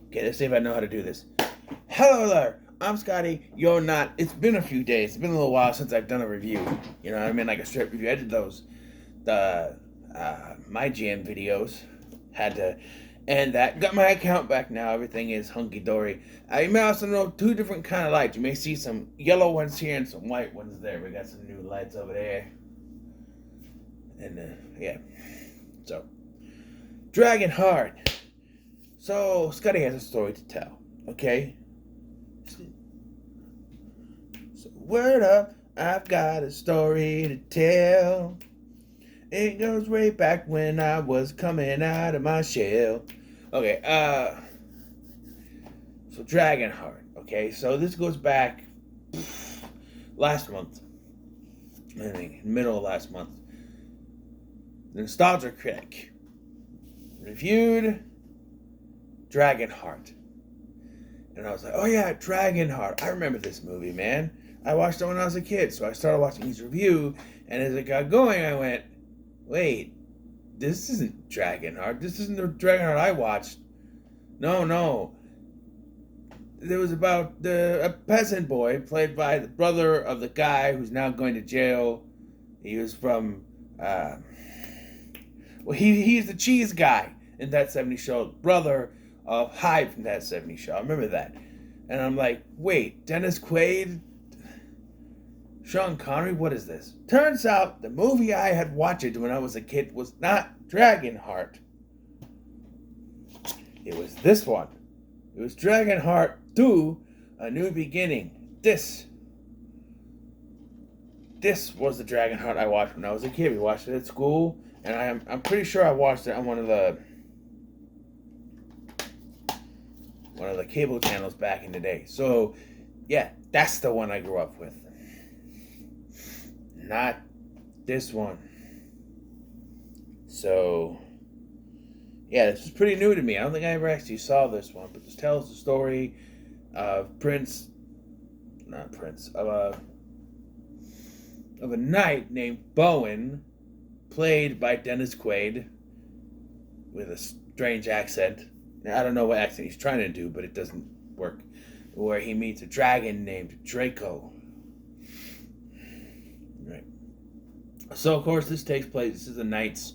Okay, let's see if I know how to do this. Hello there, I'm Scotty. You're not. It's been a few days. It's been a little while since I've done a review. You know what I mean? Like a straight review. I did those, the my GM videos. Had to end that. Got my account back now. Everything is hunky dory. You may also know two different kind of lights. You may see some yellow ones here and some white ones there. We got some new lights over there. And yeah. So, DragonHeart. So Scotty has a story to tell. Okay. So word up, I've got a story to tell. It goes way back when I was coming out of my shell. Okay, so DragonHeart. Okay, so this goes back last month. I think middle of last month. The Nostalgia Critic reviewed DragonHeart. And I was like, oh yeah, DragonHeart. I remember this movie, man. I watched it when I was a kid, so I started watching his review, and as it got going, I went, wait, this isn't DragonHeart. This isn't the DragonHeart I watched. No. It was about a peasant boy played by the brother of the guy who's now going to jail. He was from, he's the cheese guy in that 70s show, brother of Hyde from that 70s show. I remember that. And I'm like, wait, Dennis Quaid? Sean Connery? What is this? Turns out the movie I had watched when I was a kid was not DragonHeart. It was this one. It was DragonHeart 2, A New Beginning. This was the DragonHeart I watched when I was a kid. We watched it at school, and I'm pretty sure I watched it on one of the cable channels back in the day. So, yeah, that's the one I grew up with. Not this one. So, yeah, this is pretty new to me. I don't think I ever actually saw this one, but this tells the story of of a knight named Bowen, played by Dennis Quaid, with a strange accent. I don't know what accent he's trying to do, but it doesn't work. Where he meets a dragon named Draco. Right. So, of course, this takes place. This is the knights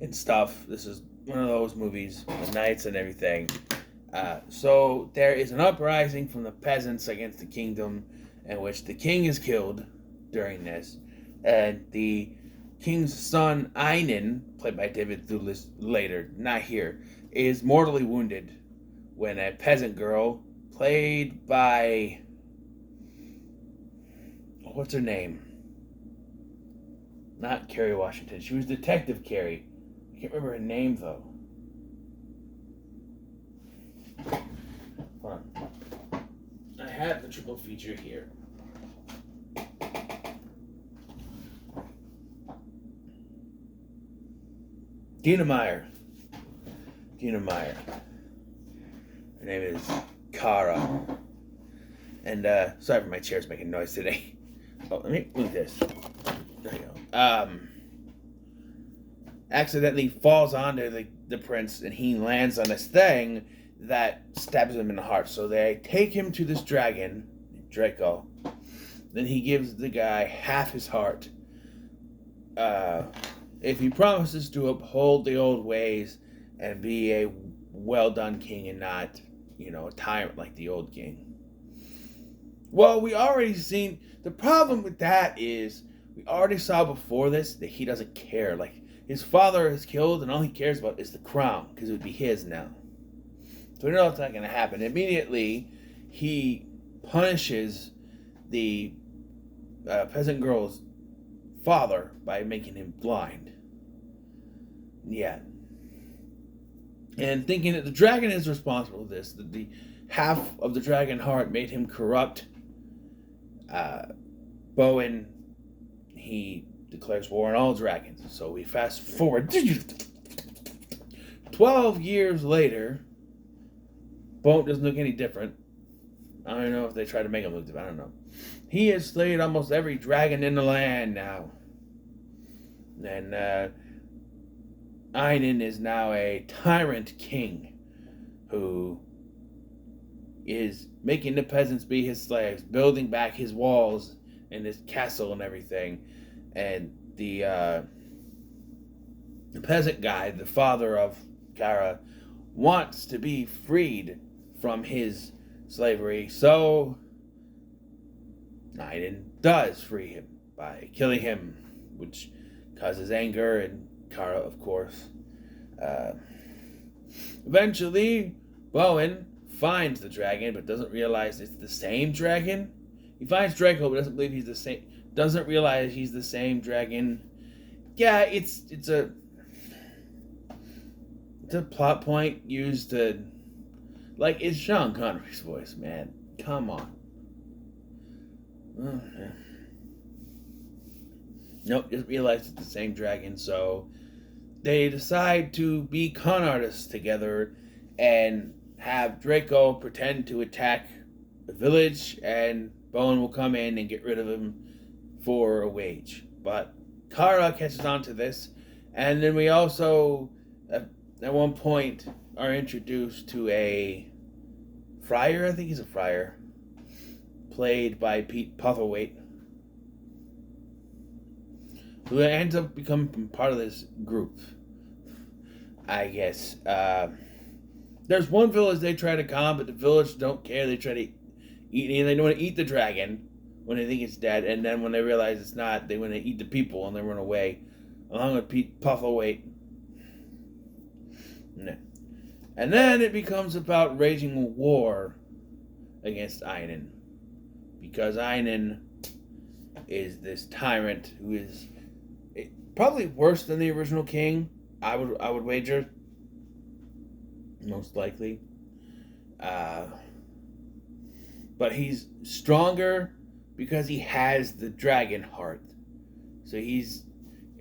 and stuff. This is one of those movies, the knights and everything. So, there is an uprising from the peasants against the kingdom, in which the king is killed during this. And the king's son, Einan, played by David Thewlis later, not here, is mortally wounded when a peasant girl, played by, what's her name? Not Kerry Washington. She was Detective Kerry. I can't remember her name, though. Hold on. I have the triple feature here. Dina Meyer. Her name is Kara. And, sorry for my chair's making noise today. Oh, let me move this. There you go. Accidentally falls onto the prince, and he lands on this thing that stabs him in the heart. So they take him to this dragon, Draco. Then he gives the guy half his heart. If he promises to uphold the old ways and be a well-done king and not, a tyrant like the old king. Well, we already seen, the problem with that is, we already saw before this that he doesn't care. Like, his father is killed and all he cares about is the crown, because it would be his now. So we know it's not going to happen. Immediately, he punishes the peasant girl's father by making him blind. Yeah. And thinking that the dragon is responsible for this, that the half of the dragon heart made him corrupt. Bowen, he declares war on all dragons. So we fast forward 12 years later. Bowen doesn't look any different. I don't know if they try to make him look different. I don't know. He has slayed almost every dragon in the land now. And Einan is now a tyrant king who is making the peasants be his slaves, building back his walls and his castle and everything. And the peasant guy, the father of Kara, wants to be freed from his slavery, so Naiden does free him by killing him, which causes anger and Kara, of course. Eventually, Bowen finds the dragon, but doesn't realize it's the same dragon. He finds Draco, but doesn't believe he's the same. Doesn't realize he's the same dragon. Yeah, it's a plot point used to, like, it's Sean Connery's voice, man. Come on. Okay. Nope, just realized it's the same dragon, so they decide to be con artists together and have Draco pretend to attack the village, and Bowen will come in and get rid of him for a wage. But Kara catches on to this, and then we also, at one point, are introduced to a friar. I think he's a friar, played by Pete Postlethwaite, who ends up becoming part of this group, I guess. There's one village they try to calm, but the village don't care. They try to eat, and they want to eat the dragon when they think it's dead, and then when they realize it's not, they want to eat the people and they run away, along with Pete Postlethwaite. And then it becomes about raging a war against Einen, because Einen is this tyrant who is probably worse than the original king. I would wager, most likely. But he's stronger because he has the DragonHeart. So he's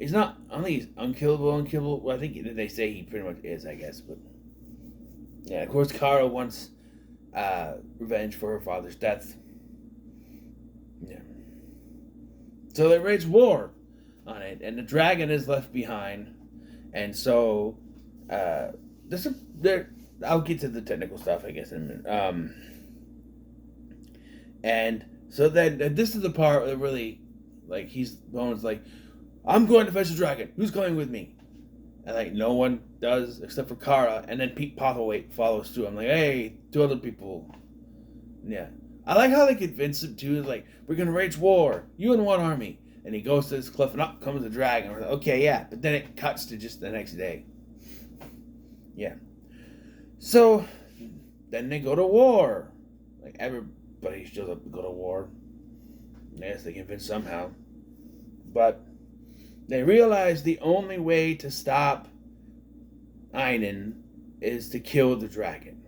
not, I don't think he's unkillable. Well, I think they say he pretty much is, I guess. But yeah, of course, Kara wants revenge for her father's death. Yeah. So they wage war on it, and the dragon is left behind. And so, I'll get to the technical stuff, I guess, in a minute. And so then, this is the part that really, like, Bowen's like, I'm going to fetch the dragon. Who's going with me? And, like, no one does except for Kara. And then Pete Postlethwaite follows through. I'm like, hey, 2 other people. Yeah. I like how they convince him, too. Like, we're going to wage war. You and 1 army. And he goes to this cliff, and up comes the dragon. We're like, okay, yeah. But then it cuts to just the next day. Yeah. So, then they go to war. Like, everybody shows up to go to war. I guess they convince somehow. But they realize the only way to stop Einen is to kill the dragon.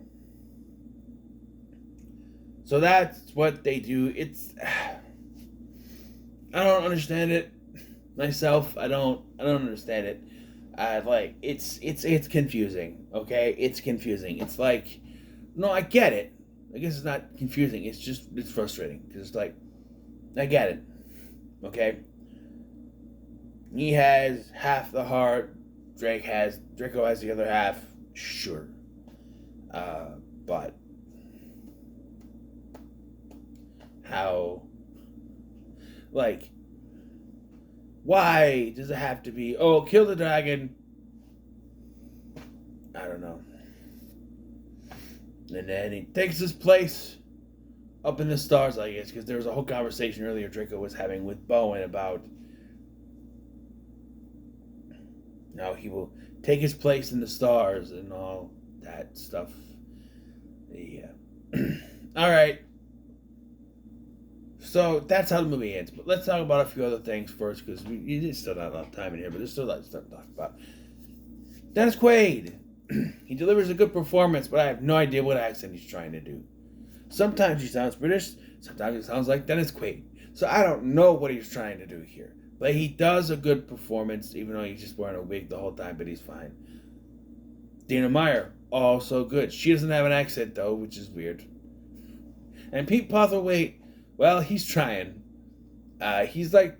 So that's what they do. I don't understand it myself. I don't understand it. It's confusing. Okay, it's confusing. It's like, no, I get it. I guess it's not confusing. It's frustrating because it's like, I get it. Okay. He has half the heart. Draco has the other half. Sure. But how? Like, why does it have to be, oh, kill the dragon? I don't know. And then he takes his place up in the stars, I guess, because there was a whole conversation earlier Draco was having with Bowen about how he will take his place in the stars and all that stuff. Yeah. All right. So that's how the movie ends. But let's talk about a few other things first, because we still not a lot of time in here, but there's still a lot of stuff to talk about. Dennis Quaid. He delivers a good performance, but I have no idea what accent he's trying to do. Sometimes he sounds British, sometimes he sounds like Dennis Quaid. So I don't know what he's trying to do here. But he does a good performance, even though he's just wearing a wig the whole time, but he's fine. Dana Meyer, also good. She doesn't have an accent, though, which is weird. And Pete Postlethwaite, well, he's trying. He's like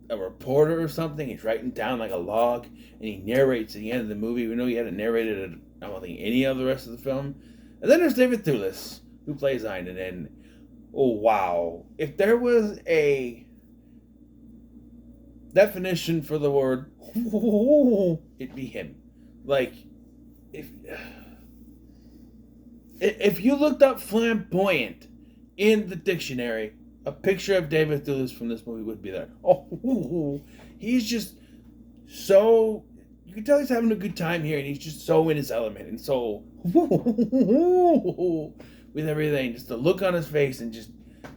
a reporter or something. He's writing down like a log, and he narrates at the end of the movie. We know he hadn't narrated it, I don't think, any of the rest of the film. And then there's David Thewlis, who plays Iron. And oh wow, if there was a definition for the word, it'd be him. Like, if you looked up flamboyant in the dictionary, a picture of David Thewlis from this movie would be there. Oh, he's just so, you can tell he's having a good time here, and he's just so in his element, and so with everything, just the look on his face, and just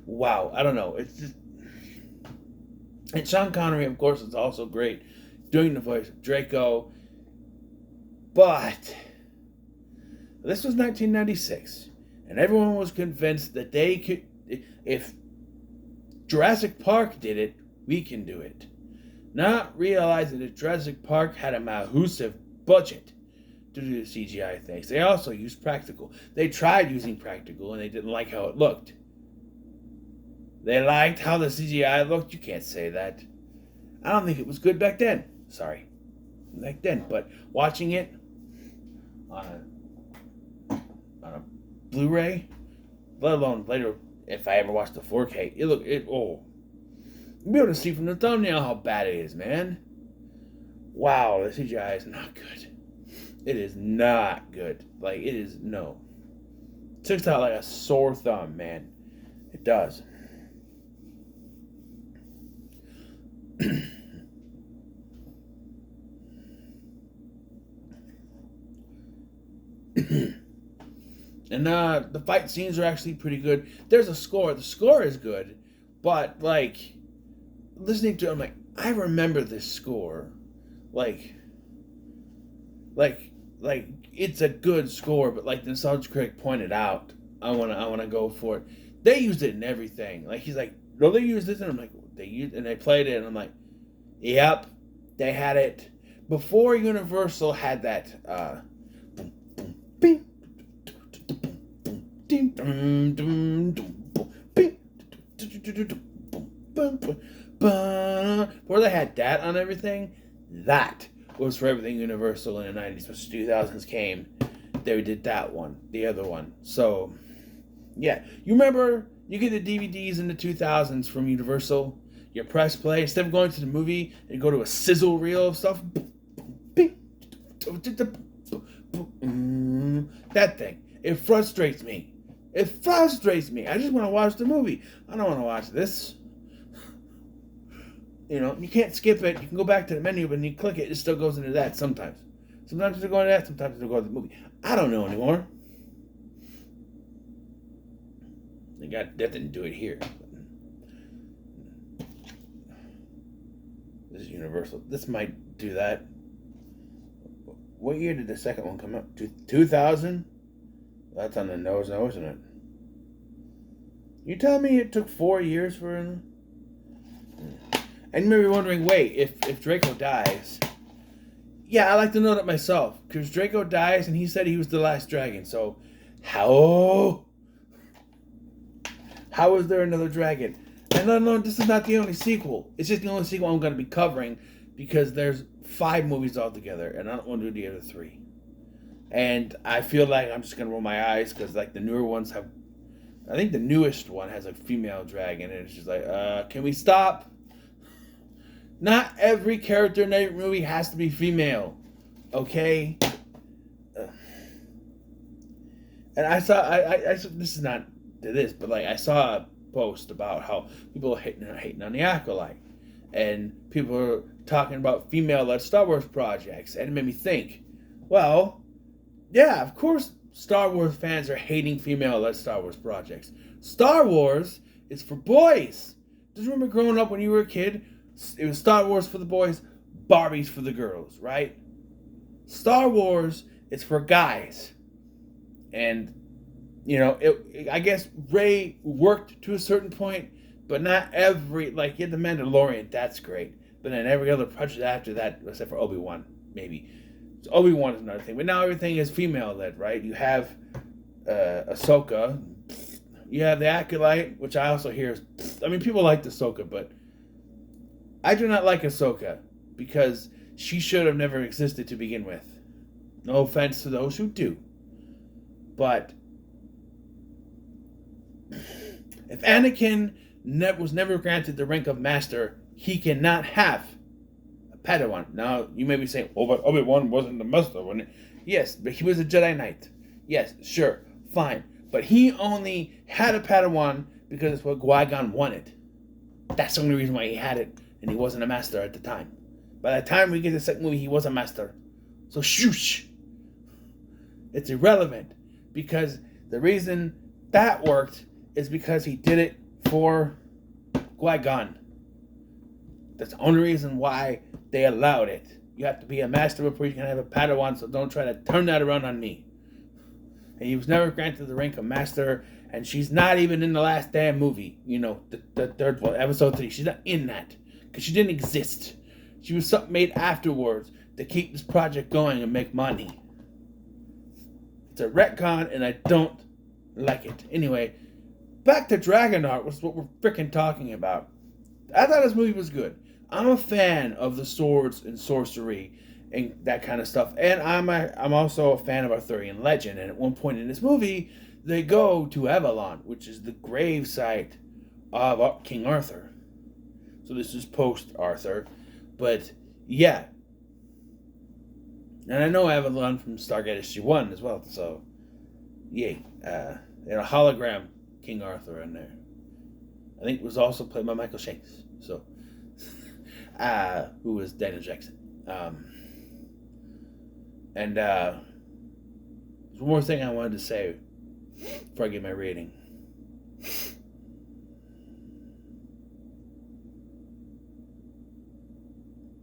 wow, I don't know, it's just. And Sean Connery, of course, is also great doing the voice of Draco, but this was 1996, and everyone was convinced that they could, if Jurassic Park did it, we can do it. Not realizing that Jurassic Park had a massive budget to do the CGI things. They also used practical. They tried using practical, and they didn't like how it looked. They liked how the CGI looked? You can't say that. I don't think it was good back then. Sorry. Back then. But watching it on a Blu-ray, let alone later if I ever watched the 4K, you'll be able to see from the thumbnail how bad it is, man. Wow, the CGI is not good. It is not good. Like, it is, no. It sticks out like a sore thumb, man. It does. And the fight scenes are actually pretty good. There's a score. The score is good, but like listening to it, I'm like, I remember this score. Like it's a good score, but like the nostalgia critic pointed out, I wanna go for it. They used it in everything. Like he's like, no, they used this, and I'm like, they used, and they played it, and I'm like, yep, they had it before Universal had that. Before they had that on everything, that was for everything Universal in the 90s. Once 2000s came, they did that one, the other one. So, yeah. You remember, you get the DVDs in the 2000s from Universal, you press play, instead of going to the movie, and go to a sizzle reel of stuff. That thing. It frustrates me. It frustrates me. I just want to watch the movie. I don't want to watch this. You know, you can't skip it. You can go back to the menu, but when you click it, it still goes into that sometimes. Sometimes it'll go into that, sometimes it'll go to the movie. I don't know anymore. That didn't do it here. This is Universal. This might do that. What year did the second one come out? 2000? That's on the nose now, isn't it? You tell me it took 4 years for him? And you may be wondering, wait, if Draco dies... Yeah, I like to know that myself. Because Draco dies and he said he was the last dragon. So, how is there another dragon? And no, this is not the only sequel. It's just the only sequel I'm going to be covering. Because there's 5 movies altogether. And I don't want to do the other 3. And I feel like I'm just going to roll my eyes. Because like the newer ones have... I think the newest one has a female dragon. And it's just like, can we stop? Not every character in every movie has to be female, okay? And I saw, I this is not this, but like I saw a post about how people are hating on the Acolyte, and people are talking about female-led Star Wars projects, and it made me think, well, yeah, of course Star Wars fans are hating female-led Star Wars projects. Star Wars is for boys. Do you remember growing up when you were a kid? It was Star Wars for the boys, Barbies for the girls, right? Star Wars is for guys. And, you know, I guess Rey worked to a certain point, but not every, like, you had The Mandalorian, that's great. But then every other project after that, except for Obi-Wan, maybe. So Obi-Wan is another thing. But now everything is female-led, right? You have Ahsoka. You have the Acolyte, which I also hear is, I mean, people like the Ahsoka, but I do not like Ahsoka because she should have never existed to begin with. No offense to those who do. But If Anakin was never granted the rank of master, he cannot have a Padawan. Now, you may be saying, oh, but Obi-Wan wasn't the master, wasn't it? Yes, but he was a Jedi Knight. Yes, sure, fine. But he only had a Padawan because it's what Qui-Gon wanted. That's the only reason why he had it, and he wasn't a master at the time. By the time we get to the second movie, he was a master. So shoosh! It's irrelevant, because the reason that worked is because he did it for Qui-Gon. That's the only reason why they allowed it. You have to be a master before you can have a Padawan, so don't try to turn that around on me. And he was never granted the rank of master, and she's not even in the last damn movie. You know, the third one, episode 3. She's not in that, because she didn't exist. She was something made afterwards to keep this project going and make money. It's a retcon, and I don't like it. Anyway, back to DragonHeart, which is what we're freaking talking about. I thought this movie was good. I'm a fan of the swords and sorcery and that kind of stuff. And I'm also a fan of Arthurian legend. And at one point in this movie, they go to Avalon, which is the grave site of King Arthur. So this is post-Arthur. But, yeah. And I know Avalon from Stargate SG-1 as well. So, yay. A hologram King Arthur in there. I think it was also played by Michael Shanks. So, who was Daniel Jackson. And there's one more thing I wanted to say before I give my rating.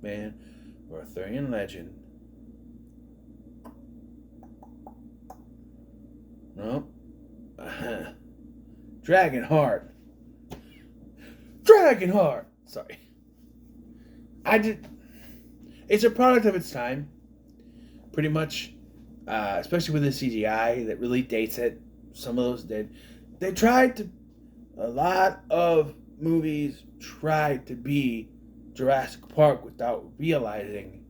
Man, Arthurian legend. No. DragonHeart. DragonHeart. Sorry. It's a product of its time. Pretty much. Especially with the CGI that really dates it. Some of those did. A lot of movies tried to be Jurassic Park without realizing.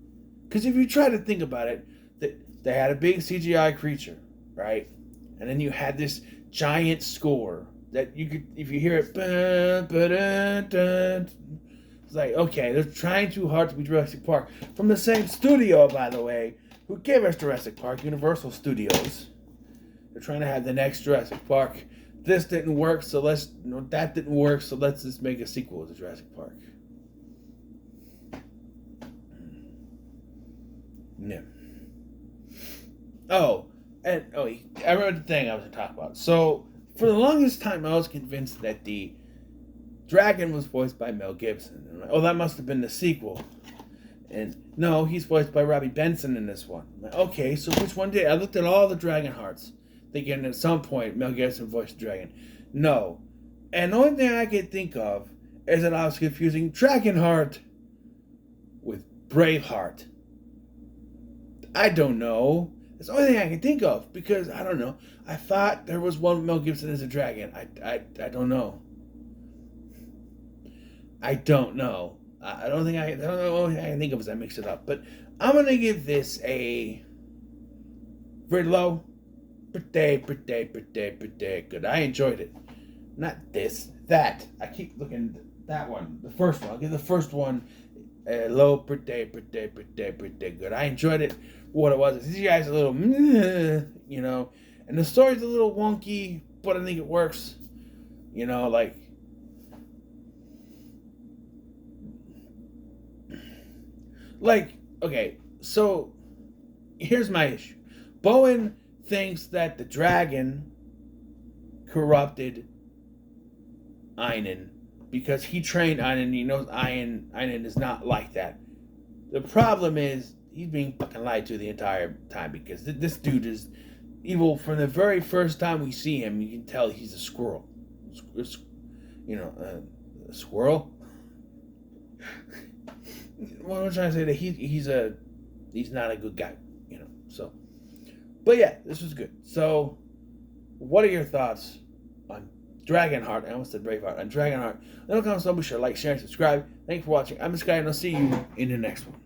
Because if you try to think about it, they had a big CGI creature, right? And then you had this giant score that you could, if you hear it, it's like, okay, they're trying too hard to be Jurassic Park. From the same studio, by the way, who gave us Jurassic Park, Universal Studios. They're trying to have the next Jurassic Park. This didn't work, so that didn't work, so let's just make a sequel to Jurassic Park. Yeah. I remember the thing I was going to talk about. So, for the longest time, I was convinced that the dragon was voiced by Mel Gibson. And I'm like, that must have been the sequel. And no, he's voiced by Robbie Benson in this one. I'm like, okay, so which one did? I looked at all the DragonHearts, thinking at some point Mel Gibson voiced the dragon. No. And the only thing I could think of is that I was confusing DragonHeart with Braveheart. I don't know. It's the only thing I can think of, because I don't know. I thought there was one with Mel Gibson as a dragon. I don't know. I don't know. I don't know. The only thing I can think of is I mixed it up. But I'm gonna give this a very low. Pretty good. I enjoyed it. Not this, that. I keep looking at that one. The first one. I'll give the first one a low. Pretty good. I enjoyed it. What it was. These guys a little, you know, and the story's a little wonky, but I think it works. You know, okay, so here's my issue. Bowen thinks that the dragon corrupted Einon because he trained Einon and he knows Einon is not like that. The problem is he's being fucking lied to the entire time, because this dude is evil from the very first time we see him. You can tell he's a squirrel. You know, a squirrel? What I'm trying to say, that he's not a good guy, you know. So, but yeah, this was good. So, what are your thoughts on DragonHeart? I almost said Braveheart. On DragonHeart. Let me comment, be sure to like, share, and subscribe. Thanks for watching. I'm this guy, and I'll see you in the next one.